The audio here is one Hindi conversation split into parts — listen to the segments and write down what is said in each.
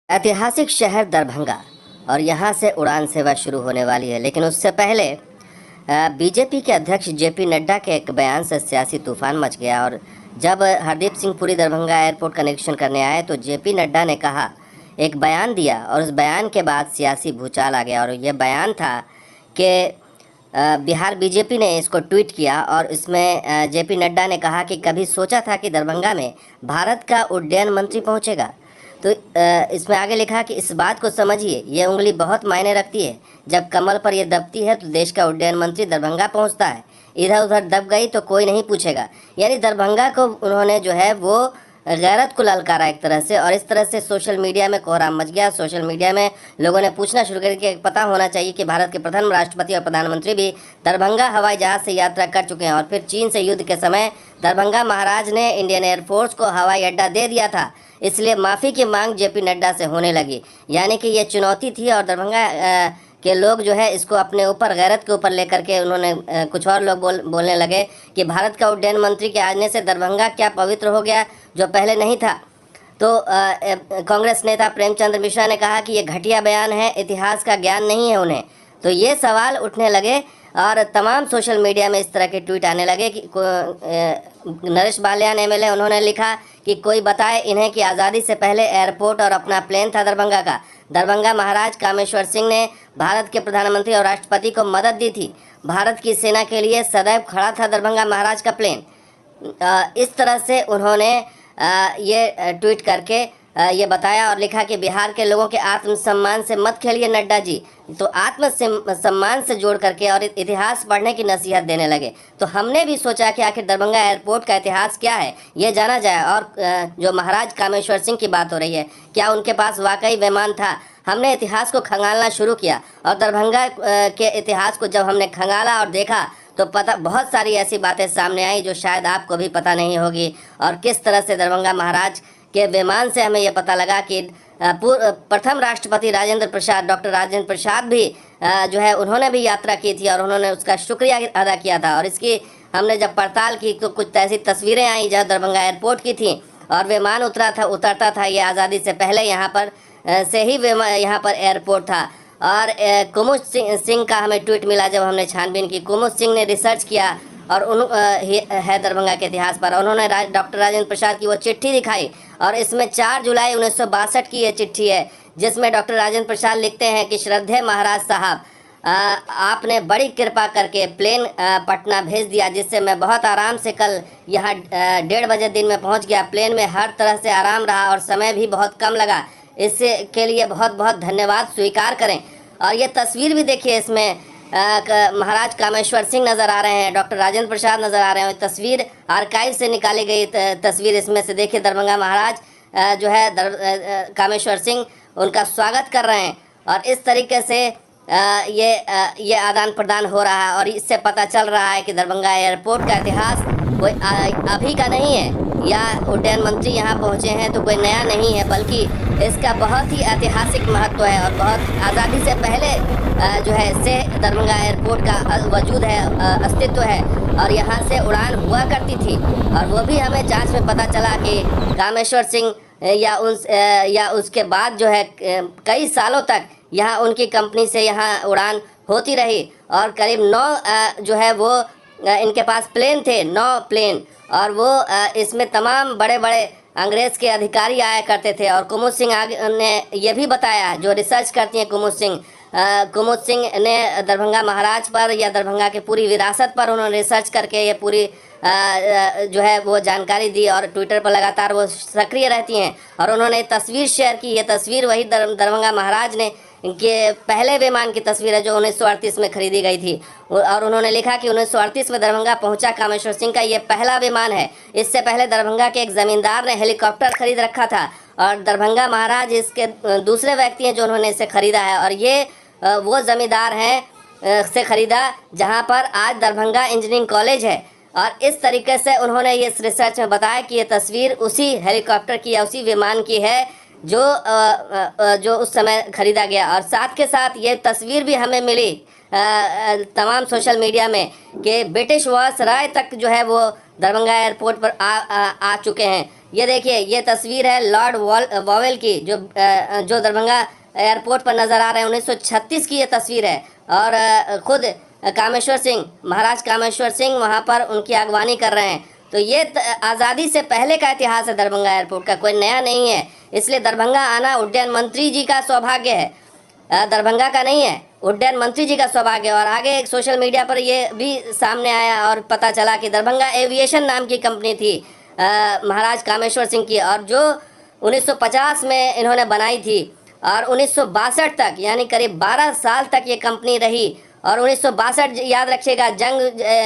ऐतिहासिक शहर दरभंगा और यहाँ से उड़ान सेवा शुरू होने वाली है। लेकिन उससे पहले बीजेपी के अध्यक्ष जेपी नड्डा के एक बयान से सियासी तूफान मच गया। और जब हरदीप सिंह पुरी दरभंगा एयरपोर्ट का निरीक्षण करने आए तो जेपी नड्डा ने कहा, एक बयान दिया और उस बयान के बाद सियासी भूचाल आ गया। और यह बयान था कि बिहार बीजेपी ने इसको ट्वीट किया और इसमें जेपी नड्डा ने कहा कि कभी सोचा था कि दरभंगा में भारत का उड्डयन मंत्री पहुंचेगा। तो इसमें आगे लिखा कि इस बात को समझिए, ये उंगली बहुत मायने रखती है। जब कमल पर ये दबती है तो देश का उड्डयन मंत्री दरभंगा पहुंचता है। इधर उधर दब गई तो कोई नहीं पूछेगा। यानी दरभंगा को उन्होंने जो है वो गैरत को ललकारा एक तरह से, और इस तरह से सोशल मीडिया में कोहराम मच गया। सोशल मीडिया में लोगों ने पूछना शुरू कर दिया कि पता होना चाहिए कि भारत के प्रथम राष्ट्रपति और प्रधानमंत्री भी दरभंगा हवाई जहाज़ से यात्रा कर चुके हैं। और फिर चीन से युद्ध के समय दरभंगा महाराज ने इंडियन एयरफोर्स को हवाई अड्डा दे दिया था, इसलिए माफ़ी की मांग जेपी नड्डा से होने लगी। यानी कि ये चुनौती थी और दरभंगा के लोग जो है इसको अपने ऊपर गैरत के ऊपर लेकर के उन्होंने कुछ और लोग बोलने लगे कि भारत का उड्डयन मंत्री के आने से दरभंगा क्या पवित्र हो गया जो पहले नहीं था। तो कांग्रेस नेता प्रेमचंद्र मिश्रा ने कहा कि ये घटिया बयान है, इतिहास का ज्ञान नहीं है उन्हें। तो ये सवाल उठने लगे और तमाम सोशल मीडिया में इस तरह के ट्वीट आने लगे कि नरेश बाल्यान एमएलए उन्होंने लिखा कि कोई बताए इन्हें कि आज़ादी से पहले एयरपोर्ट और अपना प्लेन था दरभंगा का। दरभंगा महाराज कामेश्वर सिंह ने भारत के प्रधानमंत्री और राष्ट्रपति को मदद दी थी। भारत की सेना के लिए सदैव खड़ा था दरभंगा महाराज का प्लेन। इस तरह से उन्होंने ये ट्वीट करके ये बताया और लिखा कि बिहार के लोगों के आत्मसम्मान से मत खेलिए नड्डा जी। तो आत्मसम्मान से जोड़ करके और इतिहास पढ़ने की नसीहत देने लगे। तो हमने भी सोचा कि आखिर दरभंगा एयरपोर्ट का इतिहास क्या है ये जाना जाए। और जो महाराज कामेश्वर सिंह की बात हो रही है, क्या उनके पास वाकई विमान था? हमने इतिहास को खंगालना शुरू किया और दरभंगा के इतिहास को जब हमने खंगाला और देखा तो पता बहुत सारी ऐसी बातें सामने आई जो शायद आपको भी पता नहीं होगी। और किस तरह से दरभंगा महाराज के विमान से हमें यह पता लगा कि प्रथम राष्ट्रपति डॉक्टर राजेंद्र प्रसाद भी जो है उन्होंने भी यात्रा की थी और उन्होंने उसका शुक्रिया अदा किया था। और इसकी हमने जब पड़ताल की तो कुछ ऐसी तस्वीरें आई जहाँ दरभंगा एयरपोर्ट की थी और विमान उतरता था। ये आज़ादी से पहले यहाँ पर से ही यहाँ पर एयरपोर्ट था। और कुमुद सिंह का हमें ट्वीट मिला जब हमने छानबीन की। कुमुद सिंह ने रिसर्च किया और है दरभंगा के इतिहास पर। उन्होंने डॉक्टर राजेंद्र प्रसाद की वो चिट्ठी दिखाई और इसमें 4 जुलाई 1962 की ये चिट्ठी है जिसमें डॉक्टर राजेंद्र प्रसाद लिखते हैं कि श्रद्धेय महाराज साहब, आपने बड़ी कृपा करके प्लेन पटना भेज दिया जिससे मैं बहुत आराम से कल यहाँ 1:30 बजे दिन में पहुँच गया। प्लेन में हर तरह से आराम रहा और समय भी बहुत कम लगा। इससे के लिए बहुत बहुत धन्यवाद स्वीकार करें। और ये तस्वीर भी देखिए, इसमें महाराज कामेश्वर सिंह नज़र आ रहे हैं, डॉक्टर राजेंद्र प्रसाद नज़र आ रहे हैं। तस्वीर आर्काइव से निकाली गई तस्वीर इसमें से देखिए, दरभंगा महाराज जो है कामेश्वर सिंह उनका स्वागत कर रहे हैं। और इस तरीके से ये आदान प्रदान हो रहा है और इससे पता चल रहा है कि दरभंगा एयरपोर्ट का इतिहास कोई अभी का नहीं है या उड्डयन मंत्री यहाँ पहुँचे हैं तो कोई नया नहीं है, बल्कि इसका बहुत ही ऐतिहासिक महत्व है। और बहुत आज़ादी से पहले जो है से दरभंगा एयरपोर्ट का वजूद है, अस्तित्व है और यहाँ से उड़ान हुआ करती थी। और वो भी हमें जांच में पता चला कि कामेश्वर सिंह या उसके बाद जो है कई सालों तक यहाँ उनकी कंपनी से यहाँ उड़ान होती रही। और करीब 9 जो है वो इनके पास प्लेन थे, 9 प्लेन। और वो इसमें तमाम बड़े बड़े अंग्रेज़ के अधिकारी आया करते थे। और कुमुद सिंह ने यह भी बताया, जो रिसर्च करती हैं कुमुद सिंह ने दरभंगा महाराज पर या दरभंगा की पूरी विरासत पर उन्होंने रिसर्च करके ये पूरी जो है वो जानकारी दी। और ट्विटर पर लगातार वो सक्रिय रहती हैं और उन्होंने तस्वीर शेयर की। ये तस्वीर वही दरभंगा महाराज ने के पहले विमान की तस्वीर है जो 1938 में खरीदी गई थी। और उन्होंने लिखा कि 1938 में दरभंगा पहुंचा कामेश्वर सिंह का ये पहला विमान है। इससे पहले दरभंगा के एक ज़मींदार ने हेलीकॉप्टर खरीद रखा था और दरभंगा महाराज इसके दूसरे व्यक्ति हैं जो उन्होंने इसे खरीदा है। और ये वो ज़मींदार हैं से खरीदा जहाँ पर आज दरभंगा इंजीनियरिंग कॉलेज है। और इस तरीके से उन्होंने ये रिसर्च में बताया कि ये तस्वीर उसी हेलीकॉप्टर की या उसी विमान की है जो उस समय खरीदा गया। और साथ के साथ ये तस्वीर भी हमें मिली तमाम सोशल मीडिया में कि ब्रिटिश वायसराय तक जो है वो दरभंगा एयरपोर्ट पर आ चुके हैं। ये देखिए, ये तस्वीर है लॉर्ड वॉवेल की, जो दरभंगा एयरपोर्ट पर नज़र आ रहे हैं। 1936 की ये तस्वीर है और खुद कामेश्वर सिंह, महाराज कामेश्वर सिंह वहाँ पर उनकी अगवानी कर रहे हैं। तो ये आज़ादी से पहले का इतिहास है दरभंगा एयरपोर्ट का, कोई नया नहीं है। इसलिए दरभंगा आना उड्डयन मंत्री जी का सौभाग्य है, दरभंगा का नहीं है, उड्डयन मंत्री जी का सौभाग्य। और आगे एक सोशल मीडिया पर ये भी सामने आया और पता चला कि दरभंगा एविएशन नाम की कंपनी थी महाराज कामेश्वर सिंह की, और जो 1950 में इन्होंने बनाई थी और 1962 तक, यानी करीब 12 साल तक ये कंपनी रही। और 1962 याद रखिएगा,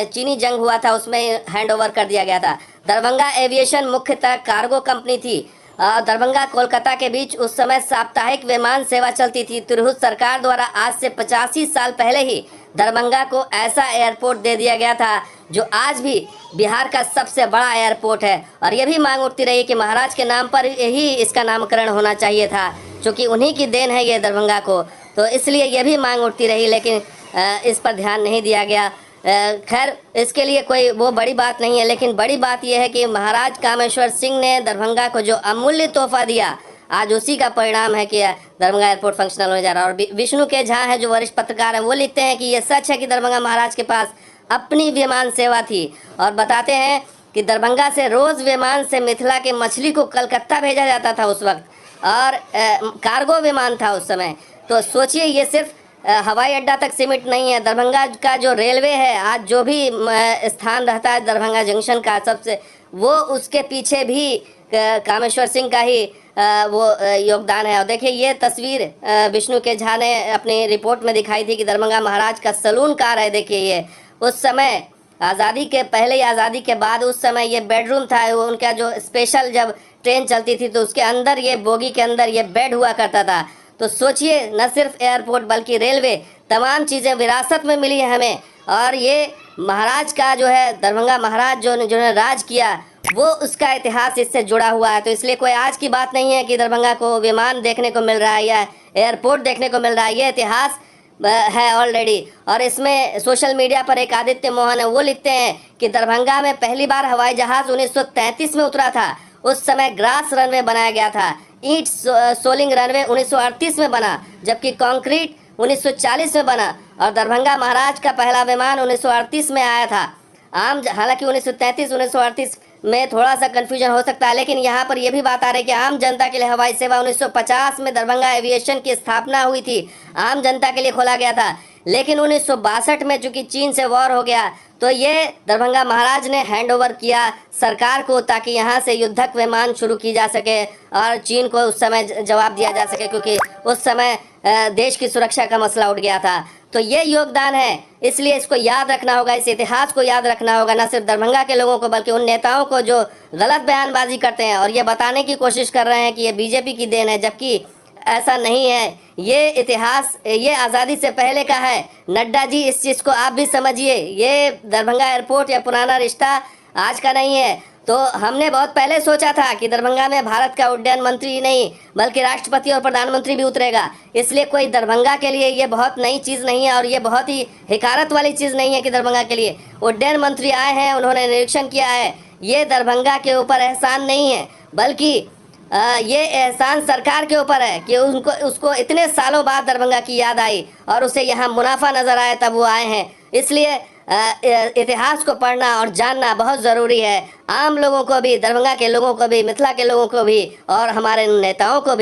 चीनी जंग हुआ था, उसमें हैंड ओवर कर दिया गया था। दरभंगा एविएशन मुख्यतः कार्गो कंपनी थी। दरभंगा कोलकाता के बीच उस समय साप्ताहिक विमान सेवा चलती थी। तिरहुत सरकार द्वारा आज से 85 साल पहले ही दरभंगा को ऐसा एयरपोर्ट दे दिया गया था जो आज भी बिहार का सबसे बड़ा एयरपोर्ट है। और ये भी मांग उठती रही कि महाराज के नाम पर ही इसका नामकरण होना चाहिए था, क्योंकि उन्हीं की देन है ये दरभंगा को। तो इसलिए ये भी मांग उठती रही, लेकिन इस पर ध्यान नहीं दिया गया। खैर, इसके लिए कोई वो बड़ी बात नहीं है, लेकिन बड़ी बात यह है कि महाराज कामेश्वर सिंह ने दरभंगा को जो अमूल्य तोहफा दिया, आज उसी का परिणाम है कि दरभंगा एयरपोर्ट फंक्शनल होने जा रहा है। और विष्णु के झा हैं जो वरिष्ठ पत्रकार हैं, वो लिखते हैं कि ये सच है कि दरभंगा महाराज के पास अपनी विमान सेवा थी, और बताते हैं कि दरभंगा से रोज़ विमान से मिथिला के मछली को कलकत्ता भेजा जाता था उस वक्त, और कार्गो विमान था उस समय। तो सोचिए, ये सिर्फ हवाई अड्डा तक सीमित नहीं है। दरभंगा का जो रेलवे है, आज जो भी स्थान रहता है दरभंगा जंक्शन का सबसे, वो उसके पीछे भी कामेश्वर सिंह का ही वो योगदान है। और देखिए, ये तस्वीर विष्णु के झा ने अपनी रिपोर्ट में दिखाई थी कि दरभंगा महाराज का सलून कार है। देखिए, ये उस समय आज़ादी के पहले या आज़ादी के बाद, उस समय ये बेडरूम था। वो उनका जो स्पेशल जब ट्रेन चलती थी तो उसके अंदर, ये बोगी के अंदर ये बेड हुआ करता था। तो सोचिए, न सिर्फ एयरपोर्ट बल्कि रेलवे, तमाम चीज़ें विरासत में मिली है हमें। और ये महाराज का जो है, दरभंगा महाराज जिन्होंने राज किया, वो उसका इतिहास इससे जुड़ा हुआ है। तो इसलिए कोई आज की बात नहीं है कि दरभंगा को विमान देखने को मिल रहा है या एयरपोर्ट देखने को मिल रहा है। ये इतिहास है ऑलरेडी। और इसमें सोशल मीडिया पर एक आदित्य मोहन है, वो लिखते हैं कि दरभंगा में पहली बार हवाई जहाज़ 1933 में उतरा था। उस समय ग्रास रनवे बनाया गया था। ईंट सोलिंग रनवे 1938 में बना, जबकि कंक्रीट 1940 में बना। और दरभंगा महाराज का पहला विमान 1938 में आया था। हालांकि 1933 1938 में थोड़ा सा कन्फ्यूजन हो सकता है, लेकिन यहाँ पर यह भी बात आ रही है कि आम जनता के लिए हवाई सेवा 1950 में दरभंगा एविएशन की स्थापना हुई थी, आम जनता के लिए खोला गया था। लेकिन 1962 में चूंकि चीन से वॉर हो गया, तो ये दरभंगा महाराज ने हैंड ओवर किया सरकार को, ताकि यहाँ से युद्धक विमान शुरू की जा सके और चीन को उस समय जवाब दिया जा सके, क्योंकि उस समय देश की सुरक्षा का मसला उठ गया था। तो ये योगदान है, इसलिए इसको याद रखना होगा, इस इतिहास को याद रखना होगा, न सिर्फ दरभंगा के लोगों को बल्कि उन नेताओं को जो गलत बयानबाजी करते हैं और ये बताने की कोशिश कर रहे हैं कि ये बीजेपी की देन है, जबकि ऐसा नहीं है। ये इतिहास, ये आज़ादी से पहले का है। नड्डा जी, इस चीज़ को आप भी समझिए। ये दरभंगा एयरपोर्ट या पुराना रिश्ता आज का नहीं है। तो हमने बहुत पहले सोचा था कि दरभंगा में भारत का उड्डयन मंत्री ही नहीं बल्कि राष्ट्रपति और प्रधानमंत्री भी उतरेगा। इसलिए कोई दरभंगा के लिए ये बहुत नई चीज़ नहीं है और ये बहुत ही हिकारत वाली चीज़ नहीं है कि दरभंगा के लिए उड्डयन मंत्री आए हैं, उन्होंने निरीक्षण किया है। ये दरभंगा के ऊपर एहसान नहीं है, बल्कि ये एहसान सरकार के ऊपर है कि उसको इतने सालों बाद दरभंगा की याद आई और उसे यहाँ मुनाफा नज़र आया, तब वो आए हैं। इसलिए इतिहास को पढ़ना और जानना बहुत ज़रूरी है, आम लोगों को भी, दरभंगा के लोगों को भी, मिथिला के लोगों को भी और हमारे नेताओं को भी।